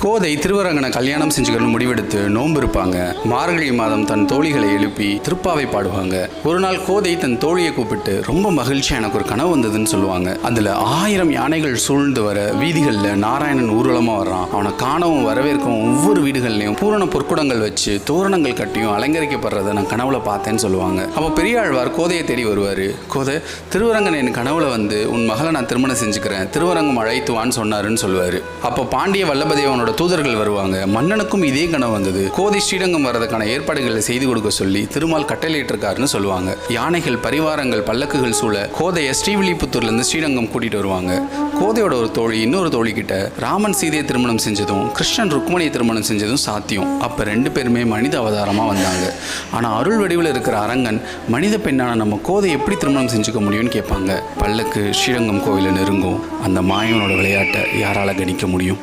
கோதை திருவரங்கனை கல்யாணம் செஞ்சுக்கணும்னு முடிவெடுத்து நோன்பு இருப்பாங்க. மார்கழி மாதம் தன் தோழிகளை எழுப்பி திருப்பாவை பாடுவாங்க. ஒரு நாள் கோதை தன் தோழியை கூப்பிட்டு ரொம்ப மகிழ்ச்சியா எனக்கு ஒரு கனவு வந்ததுன்னு சொல்லுவாங்க. அதுல 1000 யானைகள் சூழ்ந்து வர வீதிகளில் நாராயணன் ஊர்வலமா வர்றான். அவனை காணவும் வரவேற்கவும் ஒவ்வொரு வீடுகள்லையும் பூரண பொற்குடங்கள் வச்சு தோரணங்கள் கட்டியும் அலங்கரிக்கப்படுறதை நான் கனவுல பார்த்தேன்னு சொல்லுவாங்க. அப்போ பெரியாழ்வார் கோதையை தேடி வருவாரு. கோதை, திருவரங்கன் என் கனவுல வந்து உன் மகளை நான் திருமணம் செஞ்சுக்கிறேன், திருவரங்கம் அழைத்துவான்னு சொன்னாருன்னு சொல்லுவாரு. அப்போ பாண்டிய வல்லபதேவனோட தூதர்கள் வருவாங்க. மன்னனுக்கும் இதே கனவு வந்தது. கோதை ஸ்ரீரங்கம் வரதுக்கான ஏற்பாடுகளை செய்து கொடுக்க சொல்லி திருமால் கட்டளையிட்டிருக்காருன்னு சொல்லுவாங்க. யானைகள், பரிவாரங்கள், பல்லக்குகள் சூழ கோதையை ஸ்ரீவில்லிபுத்தூர்ல இருந்து ஸ்ரீரங்கம் கூட்டிட்டு வருவாங்க. கோதையோட ஒரு தோழி இன்னொரு தோழி கிட்ட ராமன் சீதையை திருமணம் செஞ்சதும் கிருஷ்ணன் ருக்மணியை திருமணம் செஞ்சதும் சாத்தியம். அப்ப 2 பேருமே மனித அவதாரமா வந்தாங்க. ஆனா அருள் வடிவில் இருக்கிற அரங்கன் மனித பெண்ணான நம்ம கோதை எப்படி திருமணம் செஞ்சுக்க முடியும்னு கேட்பாங்க. பல்லக்கு ஸ்ரீரங்கம் கோவில நெருங்கும். அந்த மாயவனோட விளையாட்டை யாரால கணிக்க முடியும்?